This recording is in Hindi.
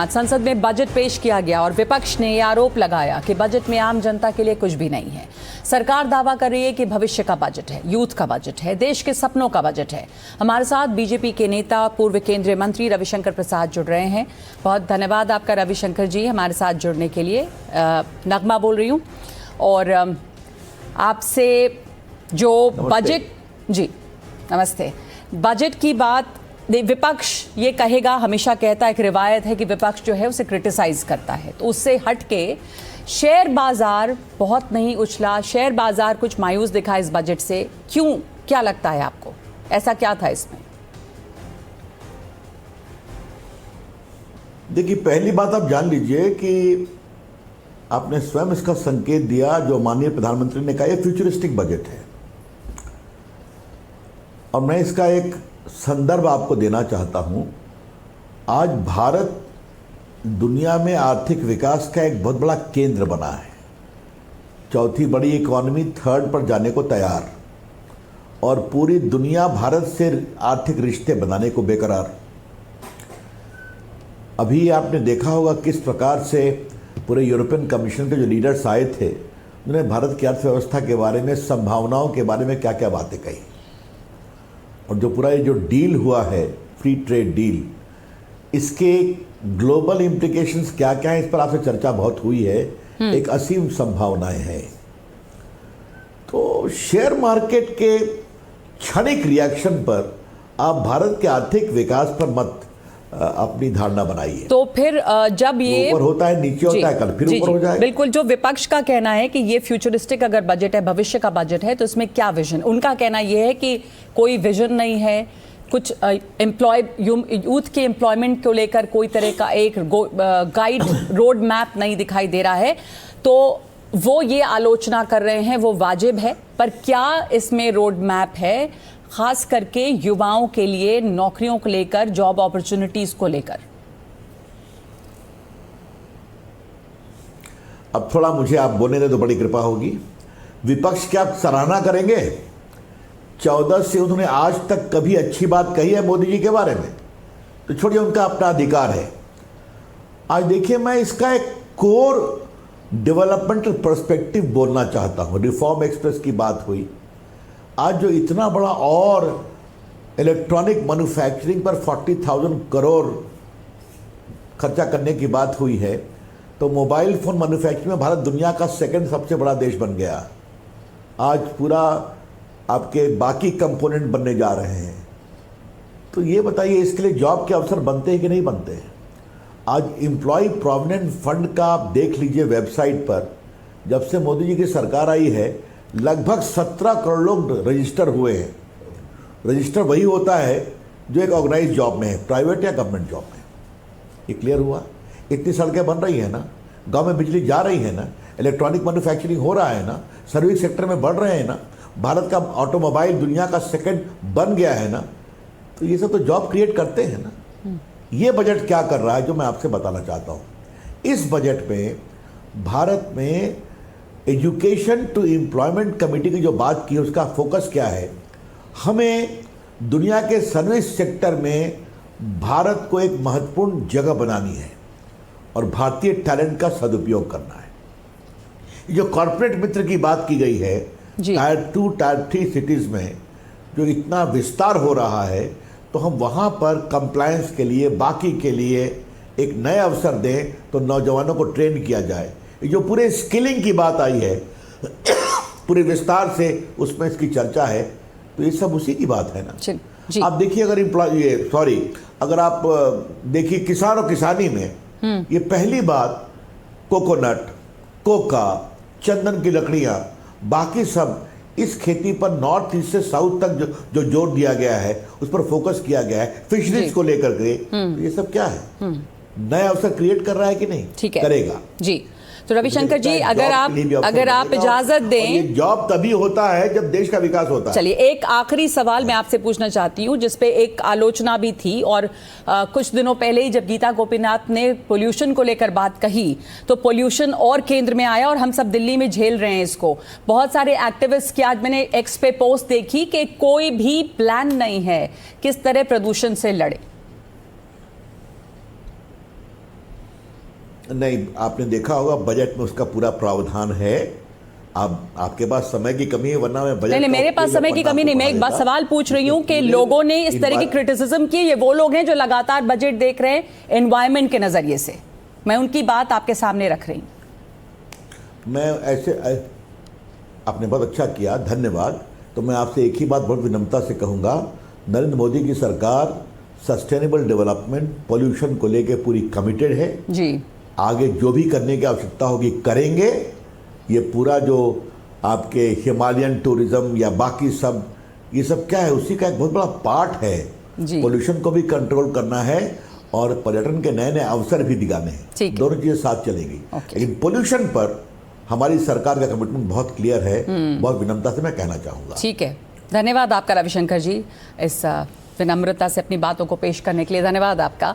आज संसद में बजट पेश किया गया और विपक्ष ने ये आरोप लगाया कि बजट में आम जनता के लिए कुछ भी नहीं है। सरकार दावा कर रही है कि भविष्य का बजट है, यूथ का बजट है, देश के सपनों का बजट है। हमारे साथ बीजेपी के नेता पूर्व केंद्रीय मंत्री रविशंकर प्रसाद जुड़ रहे हैं। बहुत धन्यवाद आपका रविशंकर जी हमारे साथ जुड़ने के लिए। नगमा बोल रही हूँ और आपसे जो बजट जी नमस्ते, बजट की बात विपक्ष ये कहेगा, हमेशा कहता है, एक रिवायत है कि विपक्ष जो है उसे क्रिटिसाइज करता है, तो उससे हट के शेयर बाजार बहुत नहीं उछला, शेयर बाजार कुछ मायूस दिखा इस बजट से। क्यों, क्या लगता है आपको, ऐसा क्या था इसमें? देखिए, पहली बात आप जान लीजिए कि आपने स्वयं इसका संकेत दिया, जो माननीय प्रधानमंत्री ने कहा, यह फ्यूचरिस्टिक बजट है। और मैं इसका एक संदर्भ आपको देना चाहता हूं। आज भारत दुनिया में आर्थिक विकास का एक बहुत बड़ा केंद्र बना है। चौथी बड़ी इकोनॉमी, थर्ड पर जाने को तैयार, और पूरी दुनिया भारत से आर्थिक रिश्ते बनाने को बेकरार। अभी आपने देखा होगा किस प्रकार से पूरे यूरोपियन कमीशन के जो लीडर्स आए थे, उन्होंने भारत की अर्थव्यवस्था के बारे में, संभावनाओं के बारे में क्या क्या बातें कही। और जो पूरा ये जो डील हुआ है, फ्री ट्रेड डील, इसके ग्लोबल इम्प्लीकेशंस क्या क्या है, इस पर आपसे चर्चा बहुत हुई है। एक असीम संभावनाएं हैं। तो शेयर मार्केट के क्षणिक रिएक्शन पर आप भारत के आर्थिक विकास पर मत अपनी धारणा बनाइए। तो फिर जब ये ऊपर होता है, नीचे होता है, कल फिर ऊपर हो जाएगा। बिल्कुल, जो विपक्ष का कहना है कि ये फ्यूचरिस्टिक अगर बजट है, भविष्य का बजट है, तो इसमें क्या विजन? उनका कहना ये है कि कोई विजन नहीं है, कुछ यूथ के एम्प्लॉयमेंट को लेकर कोई तरह का एक गाइड रोड मैप नहीं दिखाई दे रहा है। तो वो ये आलोचना कर रहे हैं, वो वाजिब है, पर क्या इसमें रोड मैप है, खास करके युवाओं के लिए, नौकरियों को लेकर, जॉब अपॉर्चुनिटीज को लेकर? अब थोड़ा मुझे आप बोलने दे तो बड़ी कृपा होगी। विपक्ष क्या सराहना करेंगे? 14 से उन्होंने आज तक कभी अच्छी बात कही है मोदी जी के बारे में? तो छोड़िए, उनका अपना अधिकार है। आज देखिए, मैं इसका एक कोर डेवलपमेंटल पर्सपेक्टिव बोलना चाहता हूं। रिफॉर्म एक्सप्रेस की बात हुई, आज जो इतना बड़ा और इलेक्ट्रॉनिक मैन्युफैक्चरिंग पर 40,000 करोड़ खर्चा करने की बात हुई है, तो मोबाइल फ़ोन मैन्युफैक्चरिंग में भारत दुनिया का सेकंड सबसे बड़ा देश बन गया। आज पूरा आपके बाकी कंपोनेंट बनने जा रहे हैं। तो ये बताइए, इसके लिए जॉब के अवसर बनते हैं कि नहीं बनते हैं? आज एम्प्लॉय प्रोविडेंट फंड का आप देख लीजिए वेबसाइट पर, जब से मोदी जी की सरकार आई है, लगभग 17 करोड़ लोग रजिस्टर हुए हैं। रजिस्टर वही होता है जो एक ऑर्गेनाइज जॉब में है, प्राइवेट या गवर्नमेंट जॉब में। ये क्लियर हुआ? इतनी सड़कें बन रही हैं ना, गांव में बिजली जा रही है ना, इलेक्ट्रॉनिक मैन्युफैक्चरिंग हो रहा है ना, सर्विस सेक्टर में बढ़ रहे हैं ना, भारत का ऑटोमोबाइल दुनिया का सेकंड बन गया है ना। तो ये सब तो जॉब क्रिएट करते हैं ना। ये बजट क्या कर रहा है, जो मैं आपसे बताना चाहता हूँ। इस बजट में भारत में एजुकेशन टू एम्प्लॉयमेंट कमेटी की जो बात की है, उसका फोकस क्या है? हमें दुनिया के सर्विस सेक्टर में भारत को एक महत्वपूर्ण जगह बनानी है और भारतीय टैलेंट का सदुपयोग करना है। जो कॉर्पोरेट मित्र की बात की गई है, टायर 2, टायर 3 सिटीज़ में जो इतना विस्तार हो रहा है, तो हम वहाँ पर कंप्लायंस के लिए, बाकी के लिए एक नए अवसर दें, तो नौजवानों को ट्रेन किया जाए। जो पूरे स्किलिंग की बात आई है पूरे विस्तार से, उसमें इसकी चर्चा है, तो ये सब उसी की बात है ना। आप देखिए, अगर आप देखिए किसान और किसानी में, ये पहली बात कोकोनट, कोका, चंदन की लकड़ियाँ, बाकी सब, इस खेती पर नॉर्थ ईस्ट से साउथ तक जो जोर दिया गया है, उस पर फोकस किया गया है, फिशरीज को लेकर के। तो ये सब क्या है? नए अवसर क्रिएट कर रहा है कि नहीं? ठीक है, करेगा जी। तो रविशंकर जी, अगर आप इजाजत दें, ये जॉब तभी होता है जब देश का विकास होता है। चलिए, एक आखिरी सवाल मैं आपसे पूछना चाहती हूँ, जिसपे एक आलोचना भी थी, और कुछ दिनों पहले ही जब गीता गोपीनाथ ने पोल्यूशन को लेकर बात कही, तो पोल्यूशन और केंद्र में आया और हम सब दिल्ली में झेल रहे हैं इसको। बहुत सारे एक्टिविस्ट की, आज मैंने एक्स पे पोस्ट देखी कि कोई भी प्लान नहीं है किस तरह प्रदूषण से लड़े। नहीं, आपने देखा होगा बजट में उसका पूरा प्रावधान है। अब आपके पास समय की कमी है, वरना मैं बजट नहीं, मेरे पास समय की कमी नहीं। मैं एक बात सवाल पूछ रही हूँ कि लोगों ने इस तरह की क्रिटिसिज्म की, ये वो लोग हैं जो लगातार बजट देख रहे हैं एनवायरमेंट के नजरिए से। मैं उनकी बात आपके सामने रख रही हूँ। मैं ऐसे आपने बहुत अच्छा किया, धन्यवाद। तो मैं आपसे एक ही बात बहुत विनम्रता से कहूँगा, नरेंद्र मोदी की सरकार सस्टेनेबल डेवलपमेंट, पॉल्यूशन को लेकर पूरी कमिटेड है जी। आगे जो भी करने की आवश्यकता होगी करेंगे। ये पूरा जो आपके हिमालयन टूरिज्म या बाकी सब, ये सब क्या है, उसी का एक बहुत बड़ा पार्ट है। जी। पोल्यूशन को भी कंट्रोल करना है और पर्यटन के नए नए अवसर भी दिखाने हैं। दोनों चीजें साथ चलेंगी। लेकिन पोल्यूशन पर हमारी सरकार का कमिटमेंट बहुत क्लियर है, बहुत विनम्रता से मैं कहना चाहूँगा। ठीक है, धन्यवाद आपका रविशंकर जी, इस विनम्रता से अपनी बातों को पेश करने के लिए धन्यवाद आपका।